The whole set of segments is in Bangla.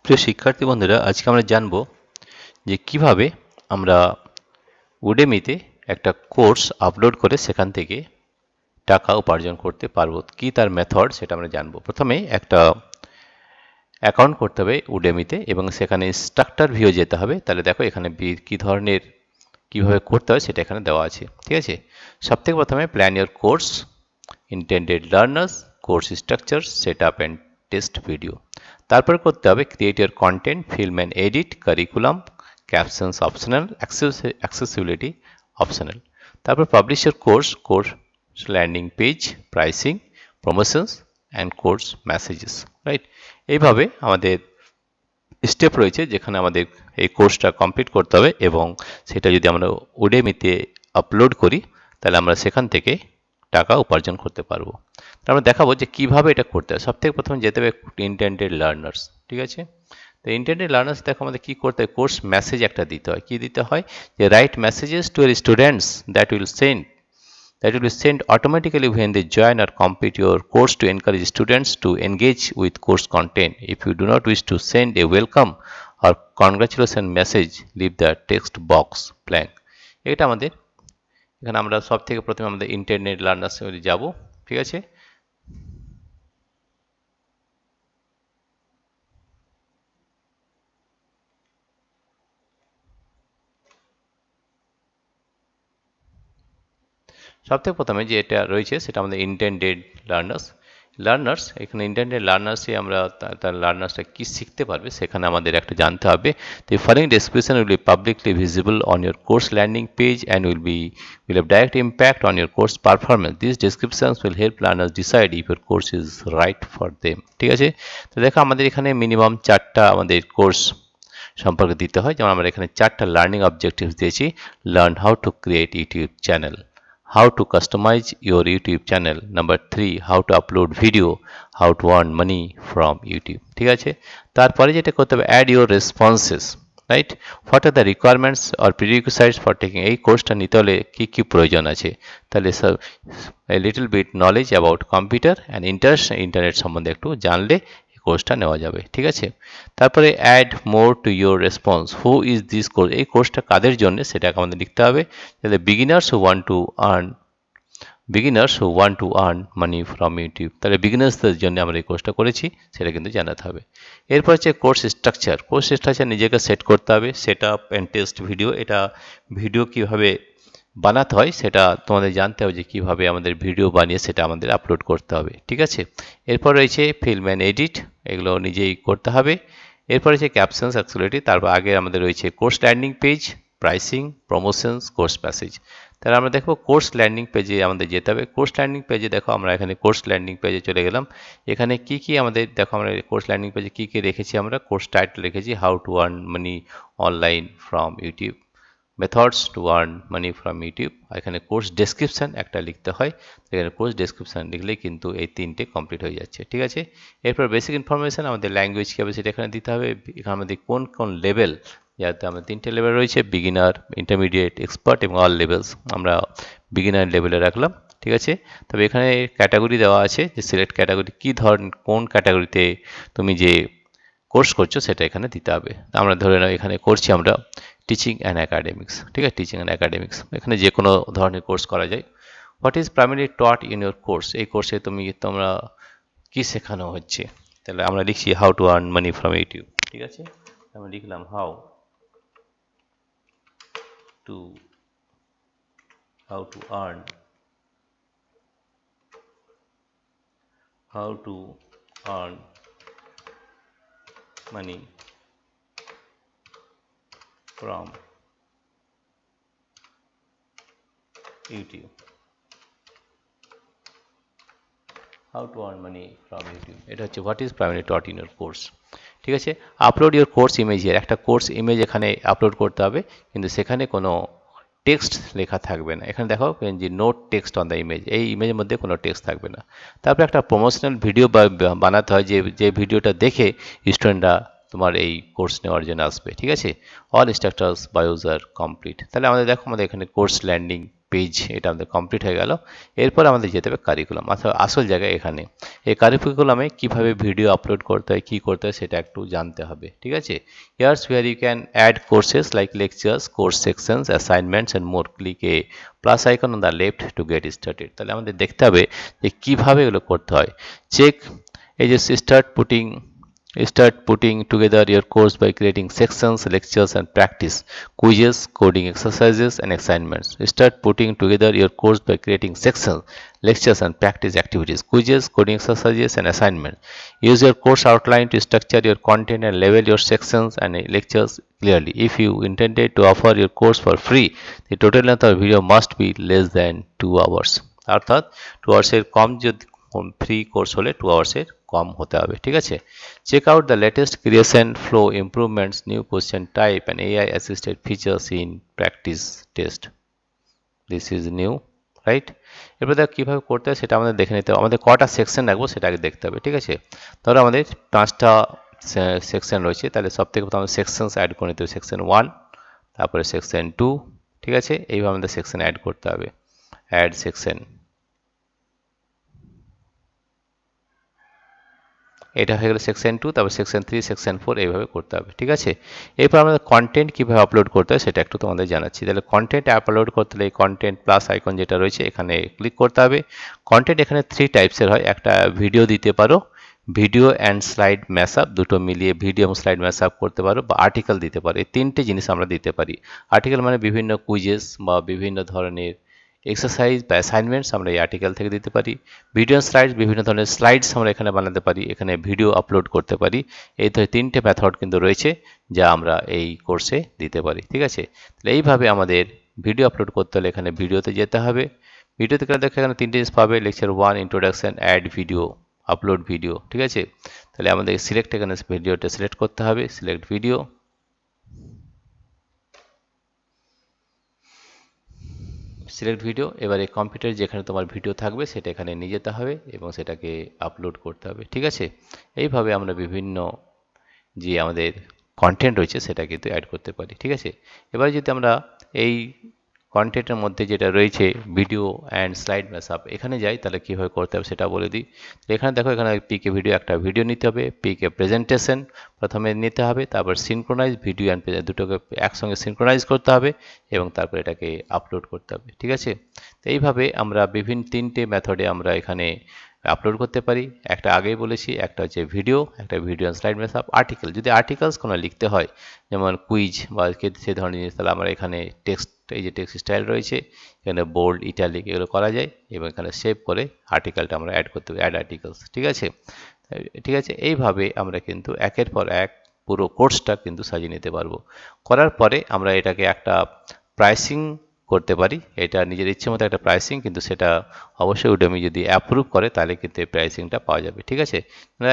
প্রিয় শিক্ষার্থী বন্ধুরা, আজকে আমরা জানব যে কিভাবে আমরা উডেমিতে একটা কোর্স আপলোড করে সেখান থেকে টাকা উপার্জন করতে পারবো। কি তার মেথড সেটা আমরা জানবো। প্রথমে একটা অ্যাকাউন্ট করতে হবে উডেমিতে এবং সেখানে ইনস্ট্রাক্টর ভিউ যেতে হবে। তাহলে দেখো এখানে কি ধরনের কিভাবে করতে হয় সেটা এখানে দেওয়া আছে। ঠিক আছে, সবথেকে প্রথমে plan your course, intended learners, course structure, set up and test video. তারপর করতে হবে create your content, film and edit, curriculum, captions optional, accessibility optional. তারপর publish your course landing page, pricing, promotions and course messages. Right, এইভাবে আমাদের স্টেপ রয়েছে যেখানে আমাদের এই কোর্সটা কমপ্লিট করতে হবে এবং সেটা যদি আমরা উডেমিতে আপলোড করি তাহলে আমরা সেখান থেকে টাকা উপার্জন করতে পারবো। আমরা দেখাবো যে কিভাবে এটা করতে হয়। সব থেকে প্রথমে যেতে হবে ইন্টেন্ডেড লার্নার্স। ঠিক আছে, তো ইন্টেন্ডেড লার্নার্স দেখো আমাদের কি করতে হয়, কোর্স মেসেজ একটা দিতে হয়। কি দিতে হয়, যে right messages two year students that will be sent automatically when they join or complete your course to encourage students to engage with course content. If you do not wish to send a welcome or congratulation message, leave the text box blank. এটা আমাদের এখানে আমরা সব থেকে প্রথমে আমাদের ইন্টারনেট লার্নার্স যাব। ঠিক আছে, সবথেকে প্রথমে যে এটা রয়েছে সেটা আমাদের ইন্টেন্ডেড লার্নার্স এখানে ইন্টেন্ডেড লার্নার্সে আমরা তার লার্নার্সটা কি শিখতে পারবে সেখানে আমাদের একটা জানতে হবে। The following description will be publicly visible on your course landing page and will have direct impact on your course performance. These descriptions will help learners decide if your course is right for them. ঠিক আছে, তো দেখো আমাদের এখানে মিনিমাম 4টা আমাদের কোর্স সম্পর্কে দিতে হয়। যেমন আমরা এখানে 4টা লার্নিং অবজেক্টিভস দিয়েছি। Learn how to create YouTube channel, how to customize your YouTube channel, number 3 how to upload video, how to earn money from YouTube. ঠিক আছে, তারপরে যেটা করতে হবে add your responses, right? What are the requirements or prerequisites for taking এই কোর্সটা নিতে হলে কি কি প্রয়োজন আছে। তাহলে a little bit knowledge about computer and internet সম্বন্ধে একটু জানলে কোর্সটা নেওয়া যাবে। ঠিক আছে, তারপরে add more to your response, who is this course, এই কোর্সটা কাদের জন্য সেটাকে আমাদের লিখতে হবে। তাহলে beginners who want to earn money from YouTube, তাহলে বিগিনার্সদের জন্য আমরা এই কোর্সটা করেছি সেটা কিন্তু জানাতে হবে। এরপর হচ্ছে কোর্স স্ট্রাকচার নিজেকে সেট করতে হবে। Set up and test video, এটা ভিডিও কিভাবে বানাতে হয় সেটা তোমাদের জানতে হবে, যে কিভাবে আমাদের ভিডিও বানিয়ে সেটা আমাদের আপলোড করতে হবে। ঠিক আছে, এরপর রয়েছে ফিল্ম অ্যান্ড এডিট, এগুলো নিজেই করতে হবে। এরপর রয়েছে ক্যাপশনস অ্যাক্সিলারিটি, তারপর আগে আমাদের রয়েছে course landing page, pricing, promotions, course message. তাহলে আমরা দেখবো কোর্স ল্যান্ডিং পেজে আমাদের যেতে হবে। কোর্স ল্যান্ডিং পেজে দেখো আমরা এখানে কোর্স ল্যান্ডিং পেজে চলে গেলাম। এখানে কি কি আমাদের দেখো, আমরা কোর্স ল্যান্ডিং পেজে কি কি রেখেছি, আমরা কোর্স টাইটেল রেখেছি how to earn money online from YouTube, methods two earn money from YouTube. এখানে কোর্স ডেসক্রিপশন একটা লিখতে হয়, এখানে কোর্স ডেসক্রিপশন লিখলেই কিন্তু এই 3টে কমপ্লিট হয়ে যাচ্ছে। ঠিক আছে, এরপর বেসিক ইনফরমেশন, আমাদের ল্যাঙ্গুয়েজ কী হবে সেটা এখানে দিতে হবে। এখানে আমাদের কোন কোন লেভেল, যাতে আমাদের 3টে লেভেল রয়েছে, বিগিনার, ইন্টারমিডিয়েট, এক্সপার্ট এবং অল লেভেলস, আমরা বিগিনার লেভেলে রাখলাম। ঠিক আছে, তবে এখানে ক্যাটাগরি দেওয়া আছে, যে সিলেক্ট ক্যাটাগরি, কী ধরনের কোন ক্যাটাগরিতে তুমি যে কোর্স করছো সেটা এখানে দিতে হবে। আমরা ধরে নাও এখানে করছি আমরা টিচিং অ্যান্ড অ্যাকাডেমিক্স। ঠিক আছে, টিচিং অ্যান্ড অ্যাকাডেমিক্স, এখানে যে কোনো ধরনের কোর্স করা যায়। What is primary taught in your course, এই কোর্সে তোমরা কি শেখানো হচ্ছে। তাহলে আমরা লিখছি how to earn money from YouTube. ঠিক আছে, আমরা লিখলাম how to earn money from YouTube, how to earn money from YouTube, এটা হচ্ছে what is primary taught in your course. ঠিক আছে, আপলোড ইউর কোর্স ইমেজ, একটা কোর্স ইমেজ এখানে আপলোড করতে হবে, কিন্তু সেখানে কোনো টেক্সট লেখা থাকবে না। এখানে দেখো যে no text on the image, এই ইমেজের মধ্যে কোনো টেক্সট থাকবে না। তারপর একটা প্রমোশনাল ভিডিও বানাতে হয়, যে ভিডিওটা দেখে স্টুডেন্টরা তোমার এই কোর্স নেওয়ার জন্য আসবে। ঠিক আছে, অল ইনস্ট্রাক্টরস বায়োস আর কমপ্লিট। তাহলে আমাদের দেখো আমাদের এখানে কোর্স ল্যান্ডিং পেজ এটা আমাদের কমপ্লিট হয়ে গেল। এরপর আমাদের যেতে হবে কারিকুলাম, আসল জায়গায় এখানে। এই কারিকুলামে কিভাবে ভিডিও আপলোড করতে হয়, কী করতে হয় সেটা একটু জানতে হবে, ঠিক আছে। Here's where you can add courses like lectures, course sections, assignments and more. Click a plus icon on the left to get started. তাহলে আমাদের দেখতে হবে যে কিভাবে এগুলো করতে হয়। চেক এই যে start putting together your course by creating sections, lectures and practice, quizzes, coding exercises and assignments. Start putting together your course by creating sections, lectures and practice activities, quizzes, coding exercises and assignments. Use your course outline to structure your content and label your sections and lectures clearly. If you intended to offer your course for free, the total length of video must be less than 2 hours. অর্থাৎ 2 hours এর কম, যদি ফ্রি কোর্স হলে 2 hours এর কম হতে হবে, ঠিক আছে। Check out the latest creation, flow improvements, new question type and AI assisted features in practice test. This is new, right. এরপর দেখো কীভাবে করতে হয় সেটা আমাদের দেখে নিতে হবে। আমাদের কটা সেকশন রাখবো সেটা আগে দেখতে হবে, ঠিক আছে। ধরো আমাদের 5টা সেকশন রয়েছে, তাহলে সব থেকে প্রথমে সেকশনস অ্যাড করে নিতে হবে। সেকশন 1, তারপরে সেকশন 2, ঠিক আছে। এইভাবে আমাদের সেকশন অ্যাড করতে হবে। অ্যাড সেকশন, এটা হয়ে গেল সেকশন 2, তারপর সেকশন 3, সেকশন 4, এইভাবে করতে হবে, ঠিক আছে। এরপর আমাদের কন্টেন্ট কীভাবে আপলোড করতে হয় সেটা একটু তোমাদের জানাচ্ছি। তাহলে কন্টেন্ট আপলোড করতে হলে এই কন্টেন্ট প্লাস আইকন যেটা রয়েছে এখানে ক্লিক করতে হবে। কন্টেন্ট এখানে 3 টাইপসের হয়। একটা ভিডিও দিতে পারো, ভিডিও অ্যান্ড স্লাইড ম্যাশআপ, দুটো মিলিয়ে ভিডিও এবং স্লাইড ম্যাশআপ করতে পারো, বা আর্টিকেল দিতে পারো। এই 3টে জিনিস আমরা দিতে পারি। আর্টিকেল মানে বিভিন্ন কুইজেস বা বিভিন্ন ধরনের এক্সারসাইজ বা অ্যাসাইনমেন্টস আমরা এই আর্টিকেল থেকে দিতে পারি। ভিডিও স্লাইডস, বিভিন্ন ধরনের স্লাইডস আমরা এখানে বানাতে পারি, এখানে ভিডিও আপলোড করতে পারি। এই 3টে মেথড কিন্তু রয়েছে যা আমরা এই কোর্সে দিতে পারি, ঠিক আছে। তাহলে এইভাবে আমাদের ভিডিও আপলোড করতে হলে এখানে ভিডিওতে যেতে হবে। ভিডিওতে দেখো এখানে 3টে জিনিস পাবে, lecture 1 introduction, add video, upload video, ঠিক আছে। তাহলে আমাদের সিলেক্ট, এখানে ভিডিওটা সিলেক্ট করতে হবে, সিলেক্ট ভিডিও। সিলেক্ট ভিডিও, এবারে কম্পিউটার যেখানে তোমার ভিডিও থাকবে সেটা এখানে নিয়ে যেতে হবে এবং সেটাকে আপলোড করতে হবে, ঠিক আছে। এইভাবে আমরা বিভিন্ন যে আমাদের কন্টেন্ট রয়েছে সেটা কিন্তু অ্যাড করতে পারি, ঠিক আছে। এবার যদি আমরা এই কন্টেন্টের মধ্যে যেটা রয়েছে ভিডিও অ্যান্ড স্লাইড ম্যাশআপ, এখানে যাই, তাহলে কীভাবে করতে হবে সেটা বলে দিই। এখানে দেখো, এখানে পিকে ভিডিও, একটা ভিডিও নিতে হবে, পিকে প্রেজেন্টেশন প্রথমে নিতে হবে, তারপর সিনক্রোনাইজ ভিডিও অ্যান্ড দুটোকে একসঙ্গে সিনক্রোনাইজ করতে হবে এবং তারপর এটাকে আপলোড করতে হবে, ঠিক আছে। তো এইভাবে আমরা বিভিন্ন 3টে মেথডে আমরা এখানে আপলোড করতে পারি। একটা আগেই বলেছি, একটা হচ্ছে ভিডিও, একটা ভিডিও স্লাইড ম্যাশআপ, আর্টিকেল। যদি আর্টিকেলস কোনো লিখতে হয়, যেমন কুইজ বা সে ধরনের জিনিস, তাহলে আমরা এখানে টেক্সট, এই যে টেক্সট স্টাইল রয়েছে এখানে বোল্ড, ইটালিক এগুলো করা যায় এবং এখানে সেভ করে আর্টিকেলটা আমরা অ্যাড করতে হবে, অ্যাড আর্টিকেলস, ঠিক আছে। ঠিক আছে, এইভাবে আমরা কিন্তু একের পর এক পুরো কোর্সটা কিন্তু সাজিয়ে নিতে পারবো। করার পরে আমরা এটাকে একটা প্রাইসিং করতে পারি, এটা নিজের ইচ্ছে মতো একটা প্রাইসিং, কিন্তু সেটা অবশ্যই উডেমি যদি অ্যাপ্রুভ করে তাহলে কিন্তু এই প্রাইসিংটা পাওয়া যাবে, ঠিক আছে।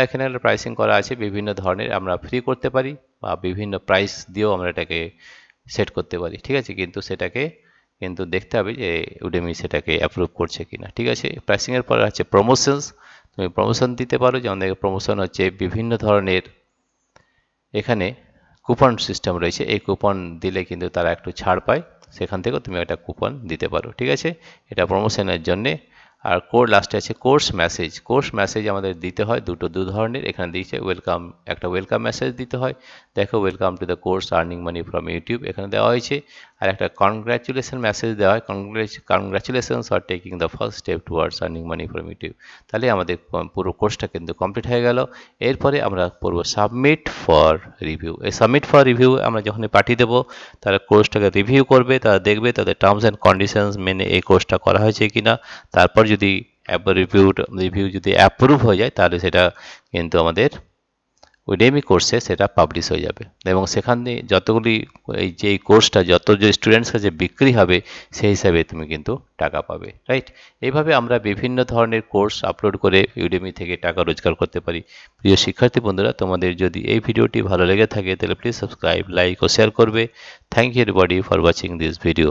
এখানে একটা প্রাইসিং করা আছে, বিভিন্ন ধরনের আমরা ফ্রি করতে পারি বা বিভিন্ন প্রাইস দিয়েও আমরা এটাকে সেট করতে পারি, ঠিক আছে। কিন্তু সেটাকে কিন্তু দেখতে হবে যে উডেমি সেটাকে অ্যাপ্রুভ করছে কিনা, ঠিক আছে। প্রাইসিংয়ের পরে আছে প্রমোশনস, তুমি প্রমোশন দিতে পারো, যেমন প্রমোশন হচ্ছে বিভিন্ন ধরনের এখানে কুপন সিস্টেম রয়েছে, এই কুপন দিলে কিন্তু তারা একটু ছাড় পায়, সেখান থেকেও তুমি একটা কুপন দিতে পারো, ঠিক আছে। এটা প্রমোশনের জন্যে। আর লাস্টে আছে কোর্স মেসেজ। কোর্স মেসেজ আমাদের দিতে হয় দু ধরনের, এখানে দিয়েছে ওয়েলকাম, একটা ওয়েলকাম মেসেজ দিতে হয়, দেখো welcome to the course earning money from YouTube এখানে দেওয়া হয়েছে। আর একটা কনগ্রাচুলেশন মেসেজ দেওয়া হয়, congratulations for taking the first step towards earning money from YouTube. তাহলে আমাদের পুরো কোর্সটা কিন্তু কমপ্লিট হয়ে গেল। এরপরে আমরা করব সাবমিট ফর রিভিউ। এই সাবমিট ফর রিভিউ আমরা যখন পাঠিয়ে দেবো, তারা কোর্সটাকে রিভিউ করবে, তারা দেখবে তাদের টার্মস অ্যান্ড কন্ডিশনস মেনে এই কোর্সটা করা হয়েছে কিনা। তারপর যদি রিভিউ যদি অ্যাপ্রুভ হয়ে যায়, তাহলে সেটা কিন্তু আমাদের উডেমি কোর্সে সেটা পাবলিশ হয়ে যাবে এবং সেখানে যতগুলি এই কোর্সটা যত যে স্টুডেন্টস কাছে বিক্রি হবে সেই হিসাবে তুমি কিন্তু টাকা পাবে, রাইট। এইভাবে আমরা বিভিন্ন ধরনের কোর্স আপলোড করে ইউডেমি থেকে টাকা রোজগার করতে পারি। প্রিয় শিক্ষার্থী বন্ধুরা, তোমাদের যদি এই ভিডিওটি ভালো লেগে থাকে তাহলে প্লিজ সাবস্ক্রাইব, লাইক ও শেয়ার করবে। Thank you everybody for watching this video.